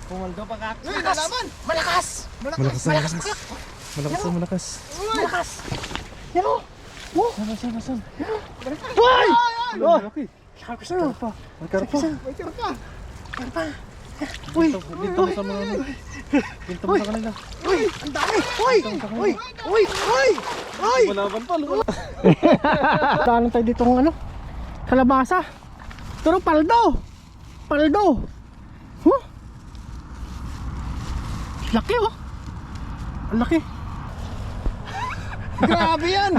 Pumaldo pa ka. Malakas! Malakas! Malakas! Yan o! Saan? Hoy! Oh! Malaki. Karpa. May karpa. Uy! Dito sa mga ano. Dito mo sa kanila. Uy! Ang dami! Uy! Uy! Lumalaban pa, lumalaban. Daanan tayo dito ng ano? Kalabasa. Pero paldo! Huh? Laki oh! Ang laki! Grabe yan!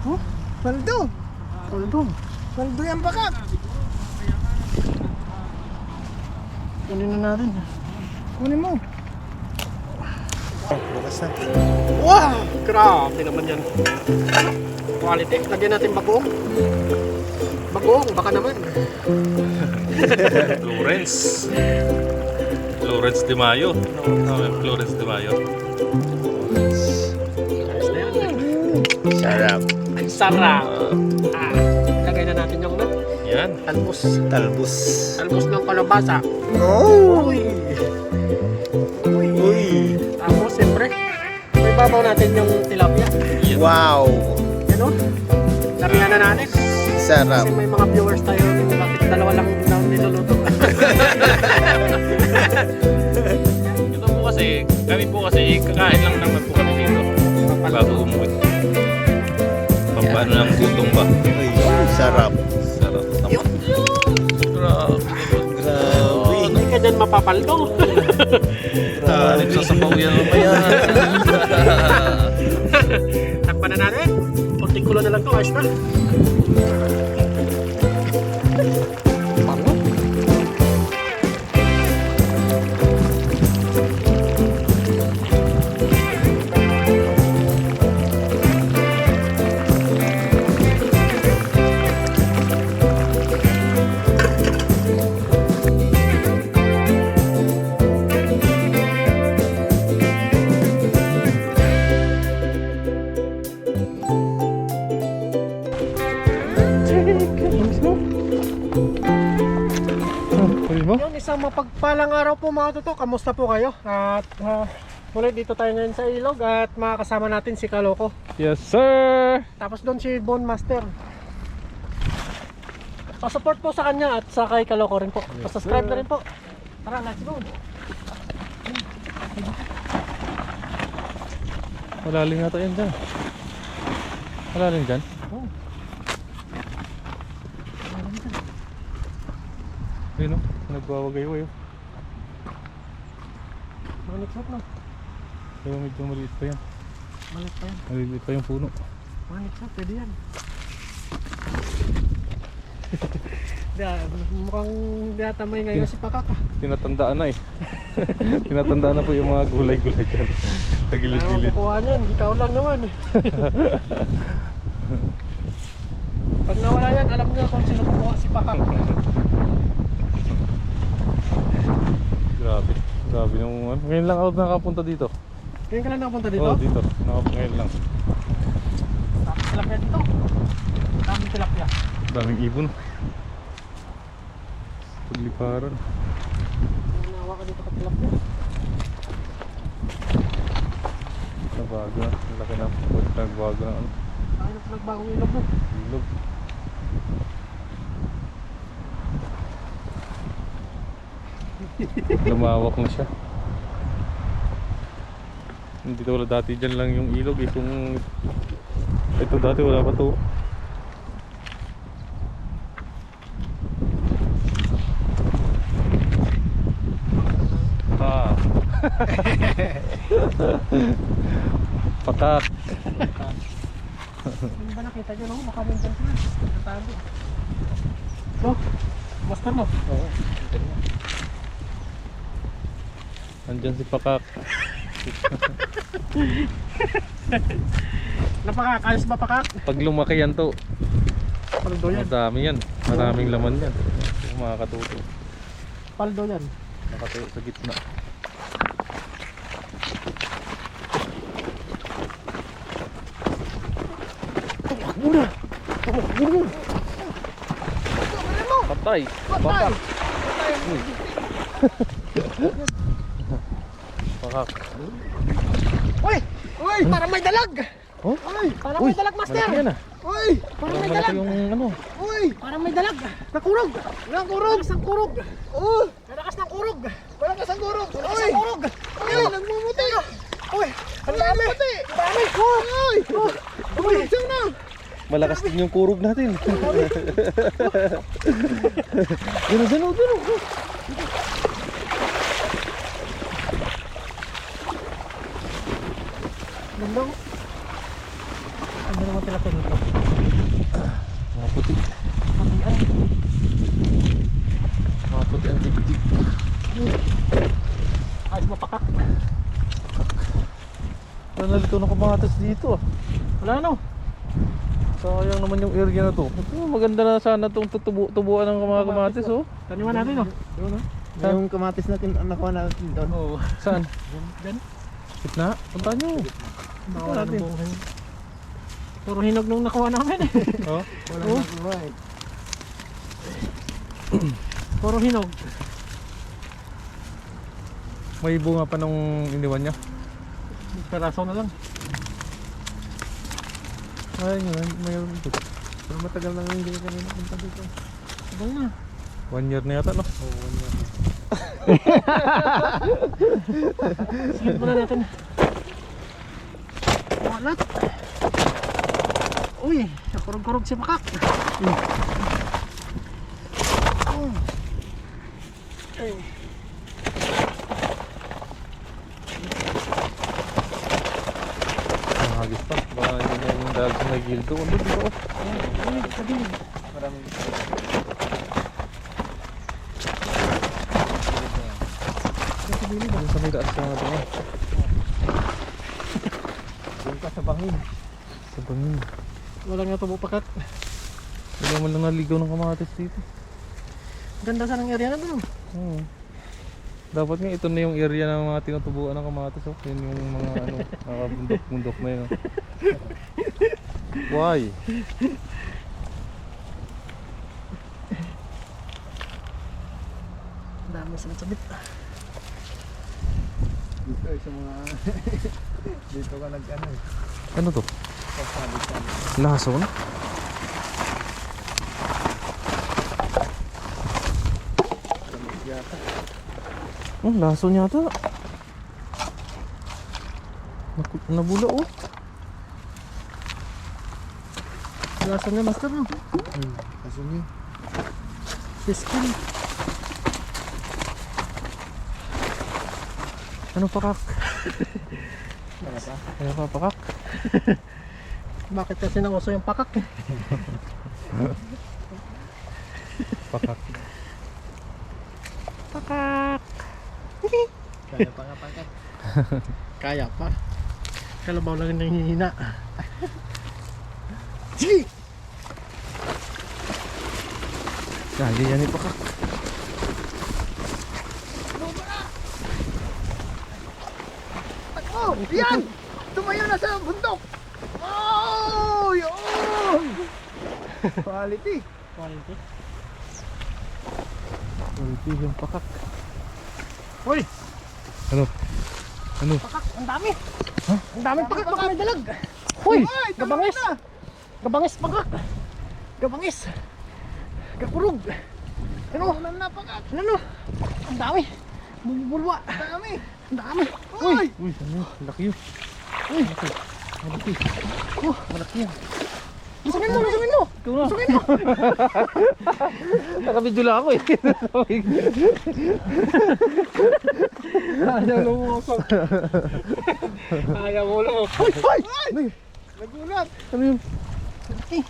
Huh? Paldo! Paldo yan baka! Kunin na natin. Kunin mo. Bukas na. Wow! Grabe naman yan. Quality. Lagyan natin bagoong. Baka naman. Lawrence de Mayo. Lawrence de Mayo. Sarap. Ang sarap. Lagay na natin yung Yan. Talbos. talbos ng kalabasa. Oh! Uy! Uy! Tapos, siyempre, may babaw natin yung tilapia. Yan. Wow! Yan o. Sabihan na natin. Sarap. Kasi may mga viewers tayo. Bakit dalawa lang daw niluluto? Ito po kasi, kami po kasi kakain lang naman po kami dito. Bago umuwi. Pampano ng gutong ba? Uy, sarap. Sarap. Grabe. Grabe. Hindi ka dyan mapapaldo. Alim sa sabaw yan mamaya. Takpan na natin. Kunting kulo na lang to. Ayos na. Bango. Yung isang mapagpalang araw po mga tutok, kamusta po kayo? At ulit dito tayo ngayon sa ilog at makakasama natin si Kaloko. Yes sir! Tapos doon si Bone Master. Pa-support po sa kanya at sa kay Kaloko rin po. Pa-subscribe na rin po. Tara, let's go. Malalim nga yan dyan. Malalim dyan? Oh. Ayun o, nagwawagay-way o. Manik-shot no? Pero medyo maliit pa yan. Manik pa yan. Maliit pa yung puno. Manik-shot, pwede yan. Mukhang di ata may ngayon si Pakak. Tinatandaan na eh. Tinatandaan na po yung mga gulay-gulay dyan. Sa gilid-gilid. Kukuha niyan, ikaw lang naman. Pag nawala yan, alam niyo kung sino kukuha si Pakak. Grabe nung ano. Ngayon lang ako nakapunta dito. Ngayon ka lang nakapunta dito? Oo, dito. Ngayon lang. Daming tilapia dito. Daming tilapia. Daming ibon. Pagliparan. Nawa ka dito ka tilapia. Nagbago na. Laki na. Nagbago na ano. Ay, nagbagong ilog mo. Ilog. Lumawak na siya. Hindi wala dati dyan lang yung ilog. Itong ito dati wala pa to. Pakat. Hindi ba nakita nyo no? Makaming dyan sila. Natago. No? Master no? Oo. Andyan si Pakak. Napakakayos ba Pakak? Pag lumaki yan to, Paldo yan. madami yan. Maraming laman yan. Makakatuto. Paldo yan. Nakatuto sa gitna. Tumakbo na. Tumakbo na. Patay. Patay. Pakak. Uy! Uy! Parang may dalag! Oh? Uy! Parang may dalag, master! Malaki yan ah. Uy! Parang may Malaki dalag! yung ano. Uy! Parang may dalag! Nakurog! Nakurog! Malakas ang kurog! Malakas ng kurog! Malakas ang kurog! Malakas ang kurog! Uy! Nagmumuti! Uy! Ang dami! Ang dami! Uy! Uy! Saan na? Malakas din yung kurog natin. Gano. Gandang! Ano naman tilapia dito? Mga puti. Matian! Mga puti ang tig-tig. Ayos mapakak! Wala nalito ng kamatis dito ah. Wala no? Sayang naman yung area na to. Ito, maganda na sana itong tubuan ng mga kamatis oh. Taniman natin oh. Doon oh. Yung kamatis natin, ang nakuha natin doon. Oo. Saan? Gan. Gitna? Punta nyo. Nawala ng buhay. Puro hinog nung nakuha namin eh. Oh? Wala Oh. nakuha eh. Puro hinog. May bunga pa nung iniwan niya. Peraso na lang. Ay, mayroon dito. Pero matagal na hindi kami napunta dito. Tagal na. 1 year na yata no? Oo, 1 year. Silid muna natin. Walat. Uy, nakurog-kurog si Pakak. Ay. Hagis pa. Baka hindi na yung dahil sa nagildo. Ano dito oh? Ay, sabi. Maraming Ano sa may taas na natin eh? doon ka sa bangin. Sa bangin. Wala nga tubo Pakak. Wala man lang naligaw ng kamatis dito. Ganda sa ng area na doon. Oo. Dapat nga ito na yung area ng mga tinutubuan ng kamatis oh. Yun yung mga ano, nakabundok-bundok na yun oh. Why? Ang dami sabit-sabit. Dito ay sa mga... dito ka nag-ano eh. Ano to? Sasabi-sabi. Laso na? Kamag yata. Oh, laso niya ata. Nabula oh. Lasa niya master no. Kaso niyo. Piskin. Ano Pakak? Wala pa. Ano pa Pakak? Bakit kasi nauso yung Pakak eh? Pakak. Pakak! Kaya pa nga pangkat. Kaya pa. Kalabaw lang yung nanghihina. Sige! Lagi yan ni Pakak. Oh, yan! Tumayo na sa bundok! Oh, yun! Quality. Quality. Quality yung Pakak. Uy! Ano? Ano? Pakak! Ang dami! Ang daming Pakak! Baka may dalag! Uy! Gabangis! Gabangis Pakak! Gabangis! Gakurog! Ano? Ulan na pangkat. Ano? Ang dami! Bumubulwa! Dami. Ang dami! Uy! Uy, ano? Laki yun. Uy! Malaki. Oh, Malaki yan. Lusungin mo! Lusungin mo! Ikaw na. Lusungin mo! Nakabidyo lang ako eh. Ayaw lumukok! Ayaw mo lumukok! Ay! Ay! Nagulat! Ano yun? Ay!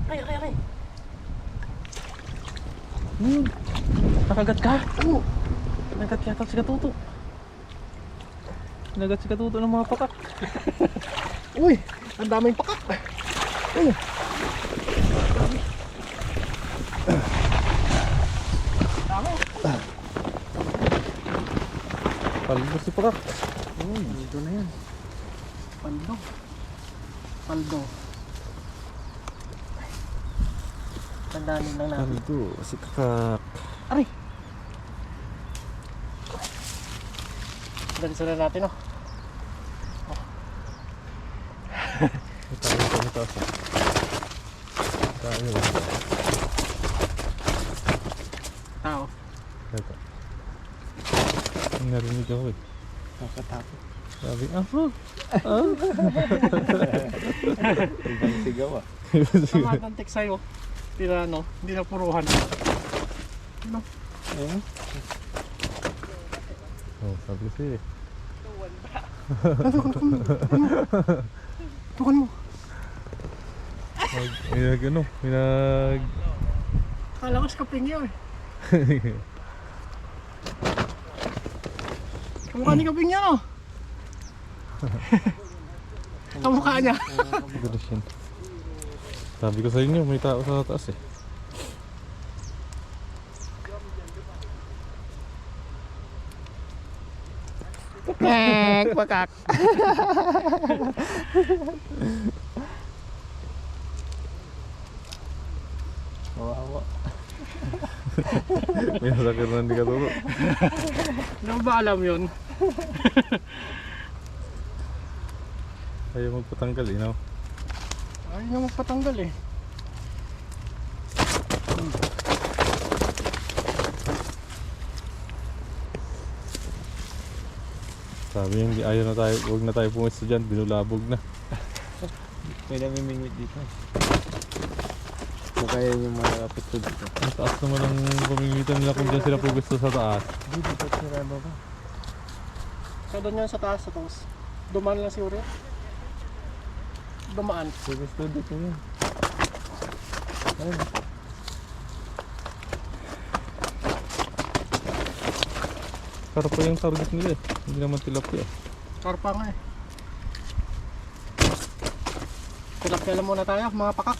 Ay! Ano yun? Nakagat ka? Oo. Nakagat yata si Katuto. Nakagat si Katuto ng mga Pakak. Uy! Ang daming Pakak! Uy! Dami! Paldo si Pakak. Uy, dito na yan. Pandog! Paldo. Tandaanin lang natin. Paldo, si kakak. Aray! Dali sila natin, oh. Ito. Tao. Ito. Ang narinig ako eh. Nakakatakot. Sabi, Ibang sigaw ah. Namatantik sa'yo. Tira, no? Hindi na puruhan. Ano? Ayun. Oh, sabi ko siya eh. Tukan mo. Minag... Kala ko skaping yun eh. Kamukha ni Kaping yan, oh. Kamukha niya. Galis yan. Sabi ko sa inyo, may tao sa taas eh. Pakak. Kawawa. May nasakit na hindi ka turo. Hindi ko ba alam yun? Ayaw magpatanggal eh, no? Ayaw niya magpatanggal eh. Sabi yung ayaw na tayo, huwag na tayo pumisto dyan, binulabog na. May namimingwit dito. Kung kaya yung mga kapito dito. Ang taas naman ang pamimitan nila kung dyan sila pumisto sa taas. Hindi dito sila baba. So doon yan sa taas, dumaan lang si Uri. Dumaan. Gusto dito yun. Ayun. Para pa yung target nila eh. Hindi naman tilapia. Karpa nga eh. Tilapia lang muna tayo, mga pakak.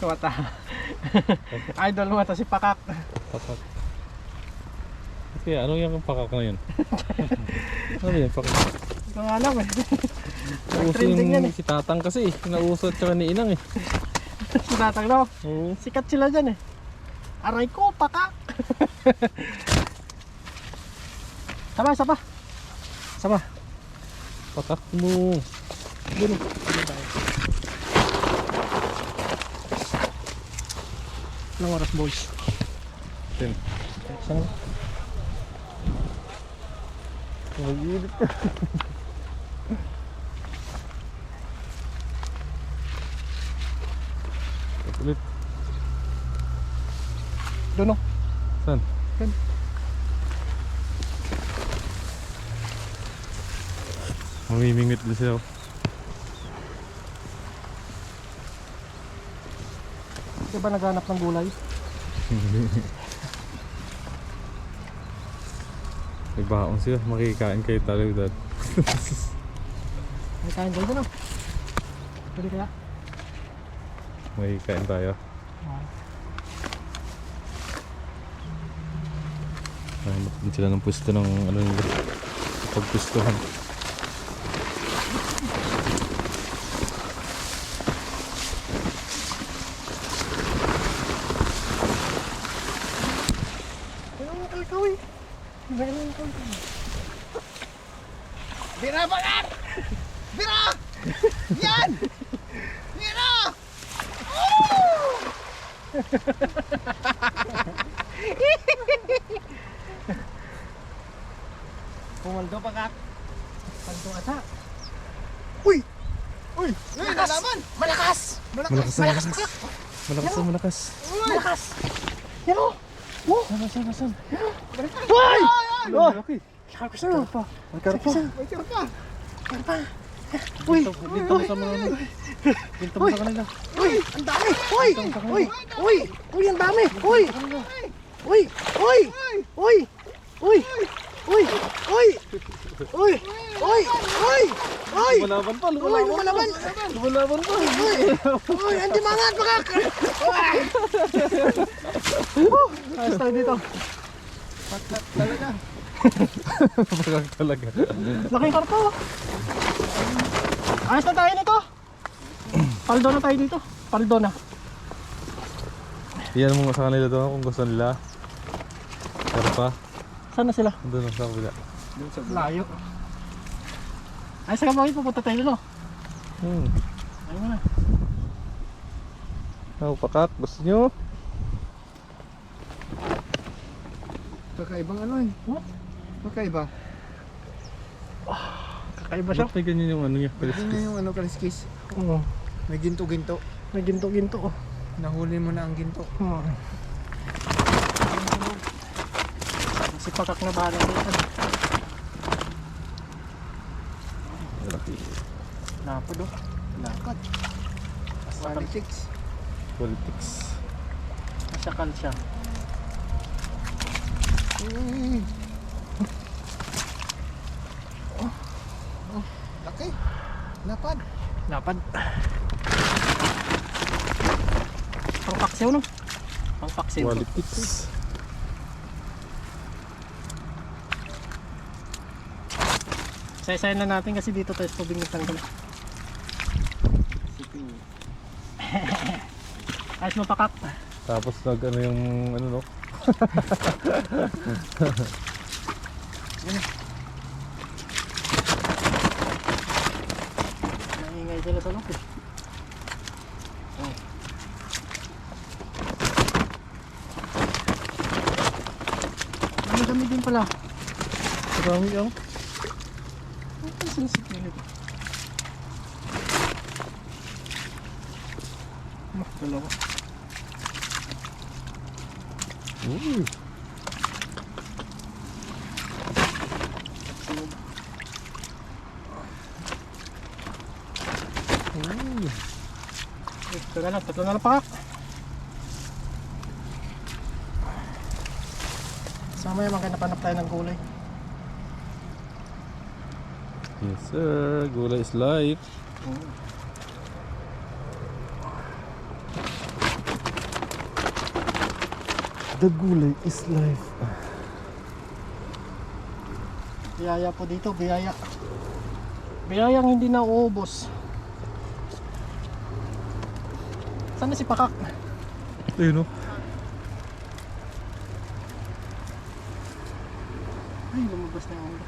Mata. Idol mata si pakak. Pakak. Kaya ano yung pakak na yun? Ano yan pakak? Hindi ko nga alam eh. Nauso Trending yan yung si Tatang kasi eh. Nauso at saka ni Inang eh. Sinatang daw. Oo. Sikat sila dyan eh. Aray ko, pakak. Sama, sama. Sama. Pakak mo. Dino. Dino tayo. Ilang oras boys? 10. Saan? Mag-iinit ka. Ulit. Doon o. Saan? Saan? Mamimingit din siya. Di ba naghanap ng gulay? May baon sila. Makikain kayo talagdad. May kain kayo doon o. Pwede kaya? Makikain tayo. Hanap din sila ng pwesto ng ano nila. Pagpwestuhan. Ano mo kalikaw eh? Ano mo kalikaw? Bira bagat! Bira! Yan! Bira! Pumaldo pakak. Paldo ata. Uy! Uy! Malakas! Malakas! Malakas na malakas. Malakas na malakas. Malakas! Yan o! Oh! Saan? Uy! Oh! Laki. Sabi sa'yo. May karpa. May karpa! Karpa. Uy! Dito mo sa mga ano. Dito mo sa kanila. Uy! Ang dami! Uy! Uy! Uy! Uy! Ang dami! Uy! Uy! Uy! Uy! Uy! Uy! Uy! Uy! Uy! Uy! Uy! Lumalaban pa. Uy! Lumalaban! Lumalaban pa. Uy! Uy! Hindi mangat pakak! Ayos tayo dito. Talaga! Pakak talaga. Laking karpa oh. Ayos na tayo nito. Paldo na tayo dito. Paldo na. Iyan mo nga sa kanila doon kung gusto nila. Pero pa, Saan na sila? doon sa kabila. Layo. Ay, sa kapangit pupunta tayo doon, no? Ayun mo na. Oh, pakak, gusto nyo? Kakaibang ano eh. What? Kakaiba. Kakaiba siya. Ba't may ganyan yung ano niya? Ganyan yung ano kaliskis. Oo. May ginto-ginto. May ginto-ginto oh. Nahuli mo na ang ginto. Si pakak na bahala dito. Lapad oh. Lakad. Politics. Politics. Masakal siya. Laki. Lapad. Lapad. Pangpaksiw no? Pangpaksiw. Politics. Isa-isayin na natin kasi dito tayo sa tubig nagtanggal. Ayos mo pakak. Tapos nag ano yung ano no? Naingay sila sa loob eh. Oh. Dami din pala. Marami yung Ang sensitive. Dalawa. Uy. Tatlo na lang pakak. Sama yung maghanap tayo ng gulay. Yes sir, gulay is life. The gulay is life. Biyaya po dito, biyaya. Biyayang hindi na uubos. Saan na si pakak? Ayun o. Ay, lumabas na yung ulo.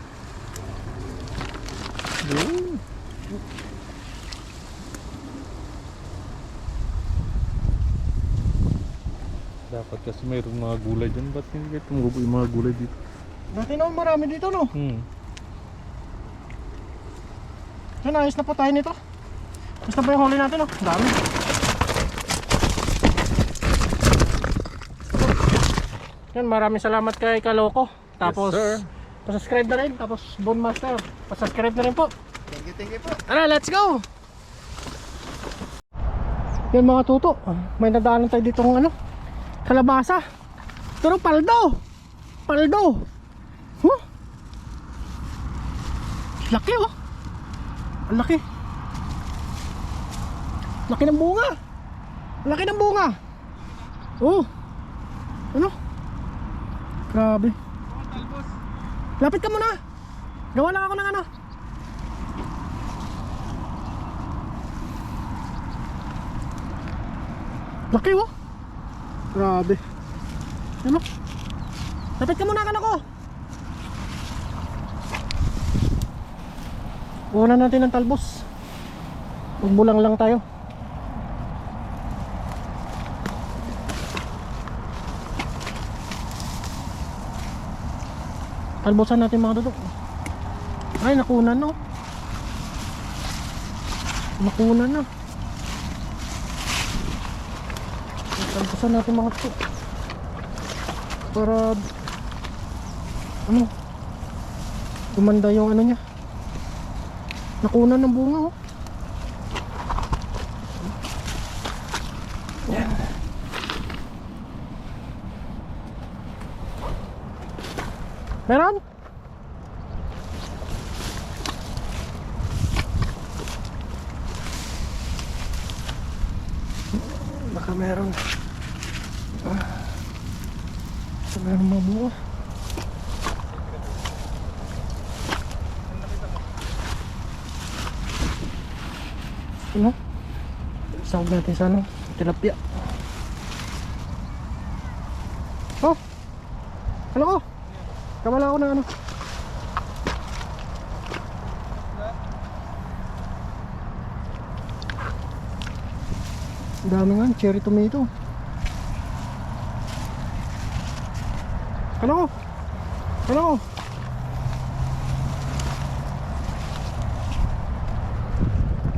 Dapat kasi mayroong mga gulay dyan. Ba't hindi kayo tumubo yung mga gulay dito? Dati naman marami dito no. Yan, ayos na po tayo nito. Gusto ba yung huli natin no? Dami. Yan, maraming salamat kay Kaloko. Tapos, Yes, sir. pasubscribe na rin. Tapos, Bone Master, pasubscribe na rin po. Thank you po. Tara, let's go! Yan mga tuto, may nadaanan tayo dito ng ano, kalabasa. Pero paldo! Paldo! Huh? Laki oh! Ang laki! Laki ng bunga! Laki ng bunga! Oh! Ano? Grabe! Lapit ka muna! Gawa lang ako ng ano. Laki oh. Grabe. Ano? Lapit ka muna kan ako. Kunan natin ng talbos. Magbulang lang tayo. Talbosan natin mga dudok. Ay, nakunan no. Nakunan na. Talbosan natin mga dudok. Para ano, gumanda yung ano niya. Nakunan ng bunga oh. Yan. Meron? Baka meron. Baka meron mga bunga. Ano? Sahog natin sa ano? Tilapia. Oh! Ano ko? Kamala ako ng ano? Ang dami nga, cherry tomato. Ano ko? Ano ko?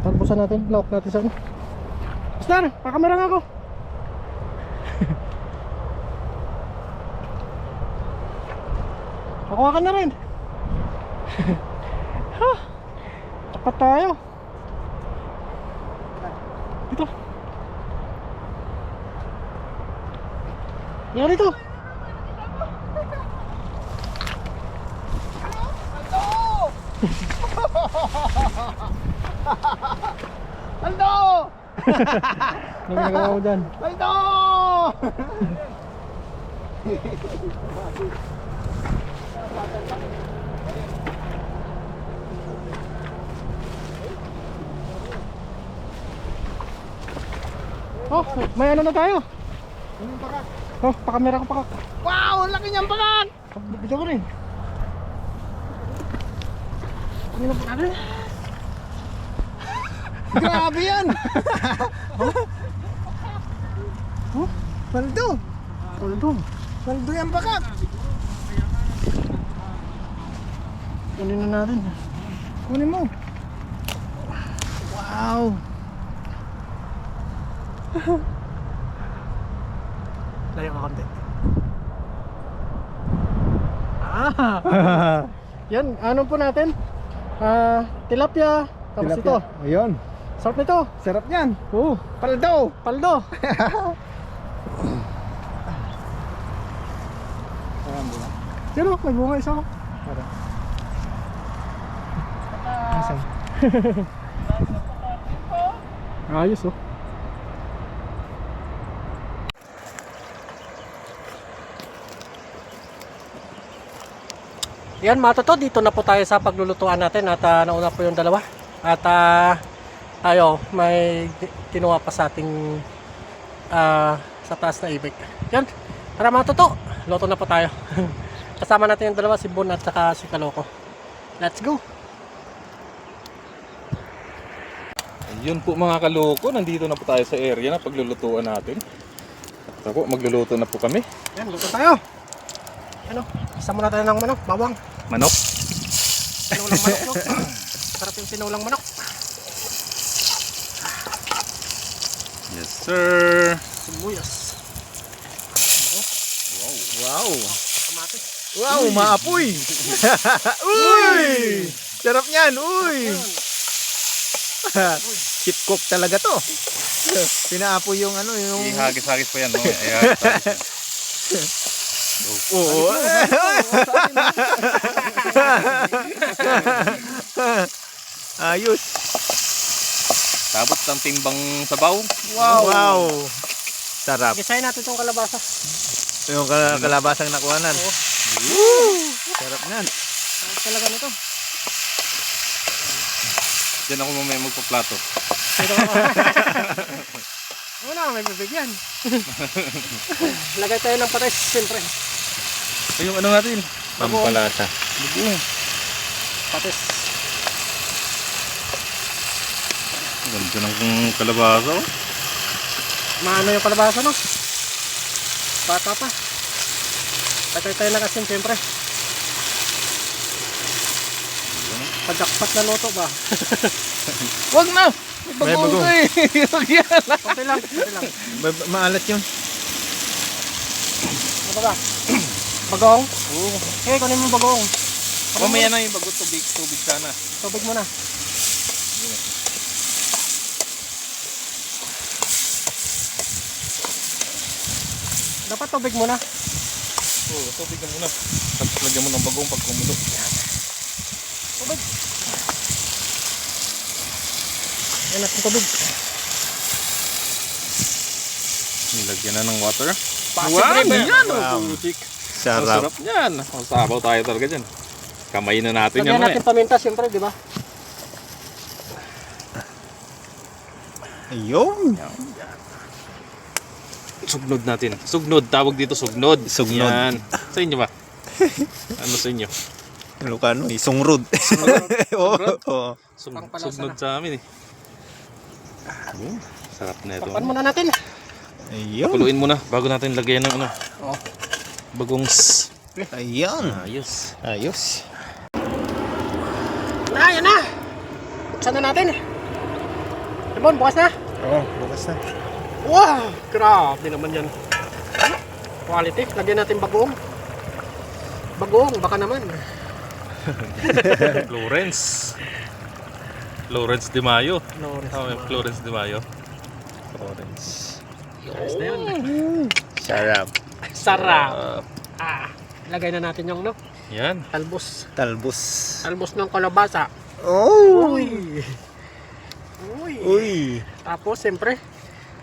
Talbusan natin, lock natin sa ano. Star, pakamera nga ako. Nakuha ka na rin. Ha? Tapat tayo. Dito. Yan dito. Aldo! Ano ginagawa mo dyan? Aldo! Oh, may ano na tayo. Anong pakak? Oh, pakamera ko pakak. Wow! Ang laki niyang pakak! Video ko rin. Ano na pakak? Grabe yan! Oh, Paldo! paldo. Paldo yan pakak! Kunin na natin. Kunin mo. Wow! Layo ka konti. Ah! Yan, ano po natin? Tilapia. Tapos ito. Ayun. Sarap nito. Sarap yan. Oo. Paldo! Paldo. Ayan mo na. Pero may bunga isa ko. Para. Asan? Ayos oh. Yan mga toto, dito na po tayo sa paglulutuan natin at nauna po yung dalawa. At tayo may kinuha pa sa ating sa taas na ibig. Yan, tara mga toto, luto na po tayo. Kasama natin yung dalawa, si Bon at saka si Kaloko. Let's go! Yun po mga kaloko, nandito na po tayo sa area na paglulutuan natin. Ito po, magluluto na po kami. Yan, luto tayo! Ano, isa muna tayo ng manok, bawang. Manok. Sinulang manok, no? Sarap yung sinulang manok. Yes sir. Sibuyas. Wow! Kamatis. Wow! Maapoy! Uy! Sarap niyan! Uy! Chip cook talaga to. Pinaapoy yung ano yung... Ihagis-hagis pa yan. No? Ihagis-hagis. Oo. Ayos. Tapos ang timbang sabaw. Wow. Wow. Sarap. Gisahin natin itong kalabasa. Yung kalabasang nakuhanan. Sarap niyan. Sarap talaga nito. Diyan ako mamaya magpaplato. Ito ako. Wala, may bibigyan. Lagay tayo ng patis, siyempre. Ay, yung ano natin? Pampalasa. Bubuong. Patis. Ganda ng kalabasa. Oh. Maano yung kalabasa, no? Bata pa. Lagay tayo ng asin, siyempre. Padakpat na luto ba? Wag na. May bagong. Wag yan. Okay lang, okay lang. Maalat yun. Ano ba? Bagong? Oo. Okay, kunin mo bagong. Mamaya na yung bagot tubig sana. Tubig mo na. Dapat tubig mo na. Oo, tubig na muna. Tapos lagyan mo ng bagong pag kumulo. Tubig. Yan natin tubig. Nilagyan na ng water. Posible ba yan? Wow. Putik. Sarap. Masarap yan. Masabaw tayo talaga dyan. Kamayin na natin yan. Lagyan natin paminta siyempre, di ba? Ayun. Sugnod natin. Sugnod. Tawag dito sugnod. Sugnod. Yan. Sa inyo ba? Ano sa inyo? Ilocano eh. Sungrod. Oo. Pangpalasa Sugnod na. sa amin eh. Sarap na ito. Tapan muna natin. Ayun. Kuluin muna bago natin lagyan ng ano. Oh. Bagongs. Ayun. Ayos. Ayos. Yan na. Buksan na natin. Limon, bukas na. Oo, bukas na. Wow, grabe naman yan. Quality. Lagyan natin bagoong. Bagoong, baka naman. Lawrence. Lawrence de Mayo. Lawrence. Lawrence de Mayo. Orange. Ayos na yun. Sarap. Sarap. Lagay na natin yung Yan. talbos. Talbos. Talbos ng kalabasa. Oh. Uy. Uy. Uy. Tapos, siyempre,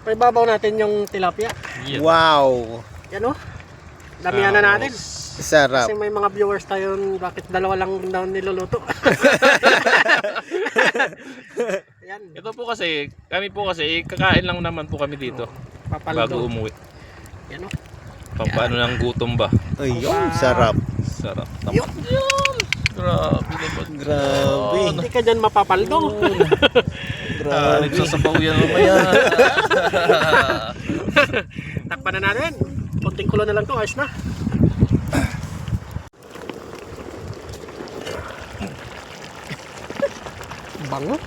may babaw natin yung tilapia. Yan. Wow. Yan Damihan na natin. Sarap. Kasi may mga viewers tayo, bakit dalawa lang daw niluluto. Yan. Ito po kasi, kami po kasi, kakain lang naman po kami dito. Bago Papaldo. umuwi. Yan Pampaano ng gutom ba? Ayun, sarap. Sarap. Yun. Grabe naman. Grabe. Hindi ka dyan mapapaldo. Grabe. Nagsasabaw yan mamaya. Takpan na natin. Kunting kulo na lang to, ayos na. Bango.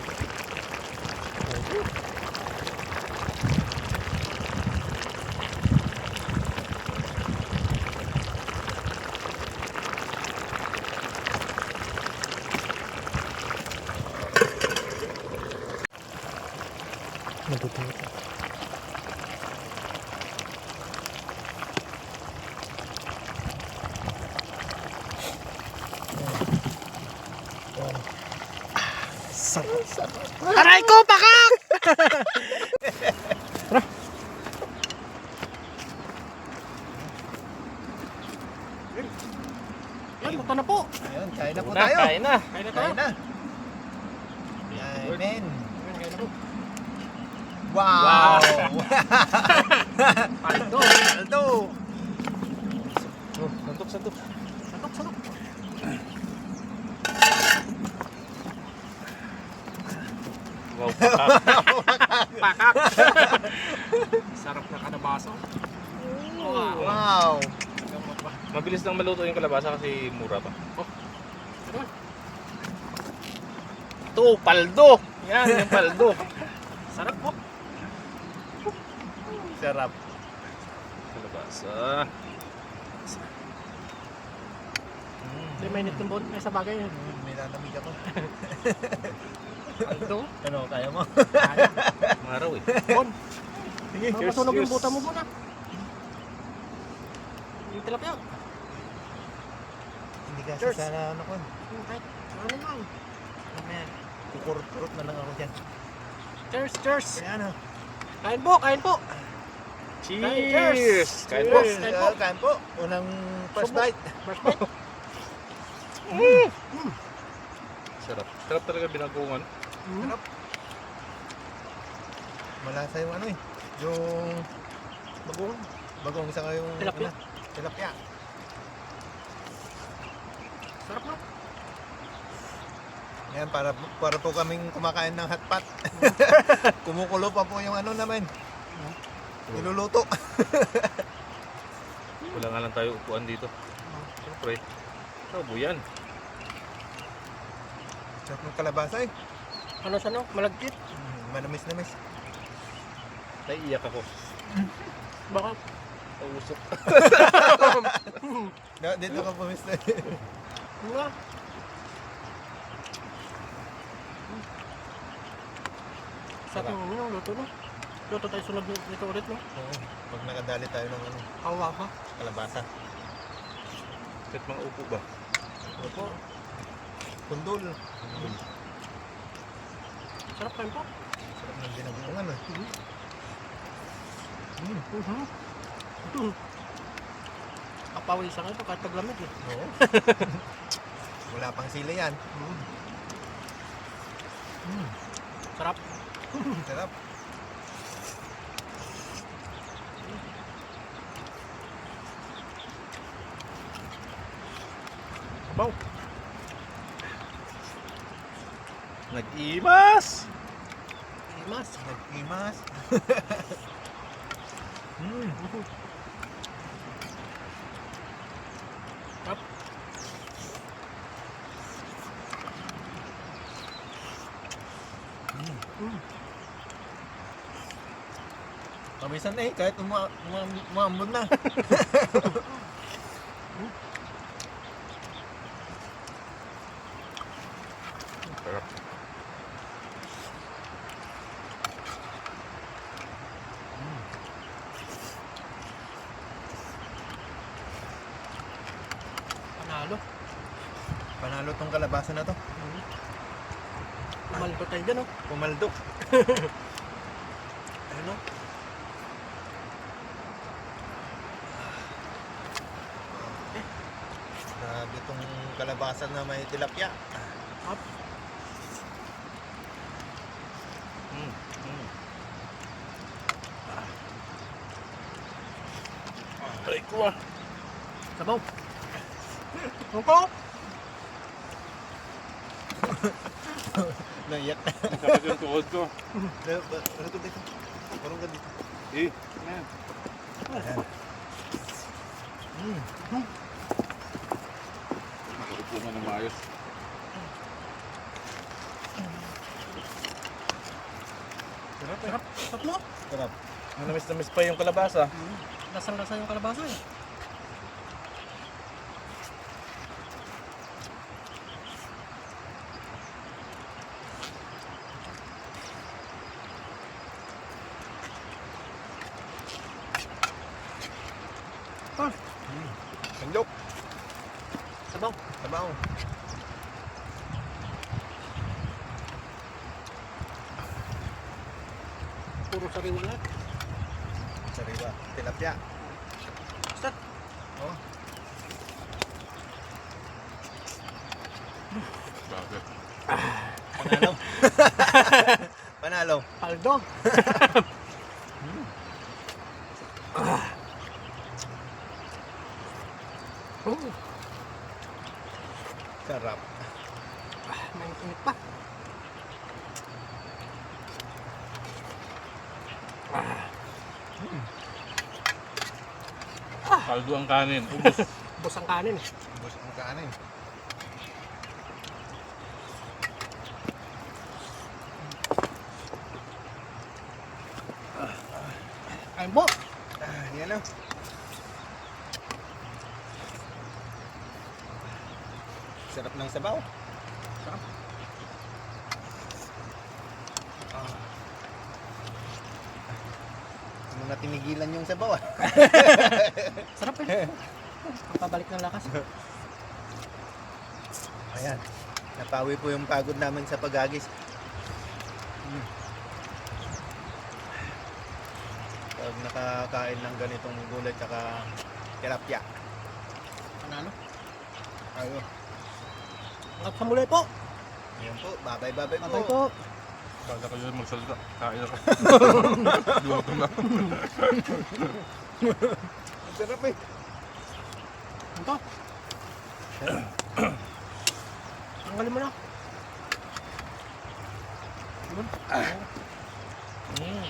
Aray ko, pakak! Yan, luto na po. Ayun, kain na po Na, tayo. kain na. Kain na tayo. Kain na. Amen. Kain na po. Wow. Paldo. Aldo. Oh, santok, santok. Satok, satok. Wow, pakak. Pakak. Sarap na kanabaso. Wow. Wow. Mabilis lang maluto yung kalabasa kasi mura pa. Ito, paldo. Yan, yung paldo. Sarap po. Sarap. Kalabasa. May mainit ng buwan. Ay, sa bagay. May lalamig ako. Paldo. Ano, kaya mo? Kaya. Maraw eh. Bon. Sige, Baka masunog yung buta mo, Bon. Yung tilapia. Hindi kasi Cheers. sana ano ko. Kahit ano lang. Mamaya, kukurot-kurot na lang ako dyan. Cheers, cheers. Kaya ano? Kain po, kain po. Cheers! Kain po. Cheers. Kain po. Kain po. Unang first Subo. bite. First bite. Sarap. Sarap talaga binagungan. Sarap. Malasa yung ano eh. Yung bagong. Bagong isa yung Tilapia. ano, tilapia. Sarap no? Yan, para po kaming kumakain ng hotpot. Kumukulo pa po yung ano namin. Niluluto. Wala nga lang tayo upuan dito. Siyempre. Sabo yan. Sarap ng kalabasa eh. Ano siya no? Malagkit. Manamis-namis. Naiiyak ako. Baka. Pausok. Dito ka pumista. Wala. Sarap yung luto no? Luto tayo sunod nito ulit no? Oo. Pag nakadali tayo ng ano, Hawa ka. kalabasa. Kahit mga upo ba? Opo. Kundol. Sarap kain po. Sarap ng binagungan eh. Kapawisan ka ito kahit taglamig eh. Oo. Wala pang sila yan. Sarap. Sarap. Sabaw. Nag-imas! Imas. Nag-imas. Sarap. Kamisan na eh, kahit umambon na. Sarap. Panalo. Panalo tong kalabasa na to. Pumaldo tayo dyan, oh. Pumaldok. Ano? Grabe tong kalabasa na may tilapia. Up. Aray ko ah. Sabaw. Ako. Naiyak na. Sakit yung tuhod ko. Ano to dito? Parang ka dito. Eh. Ayan. Ayan. Nakaupo na ng maayos. Sarap eh. Sarap. Sarap mo. Sarap. Namis pa yung kalabasa. Lasang-lasa yung kalabasa, eh. Ah, Sandok. sabaw. Sabaw. Puro sariwa lahat. Sariwa. Tilapia. Sat. Oh. Bakit? Panalo. Panalo. Paldo. Oh, Sarap. may init pa. Kaldo ang kanin. Ubus. Ubos ang kanin. Ubus ang kanin. Kain po. Yan o. Sarap ng sabaw. Sarap. Ano na tinigilan yung sabaw ah. Sarap eh. Pabalik ng lakas. Ayan. Napawi po yung pagod namin sa paghagis. Pag nakakain ng ganitong gulay tsaka tilapia. Panalo. Ayo. Hanggat sa muli po. Ayan po. Babay-babay Babay po. po. Kala kayo magsalita. Kain ako. Luto na. Sarap eh. Ito. Tanggalin mo na. Yun. Mm.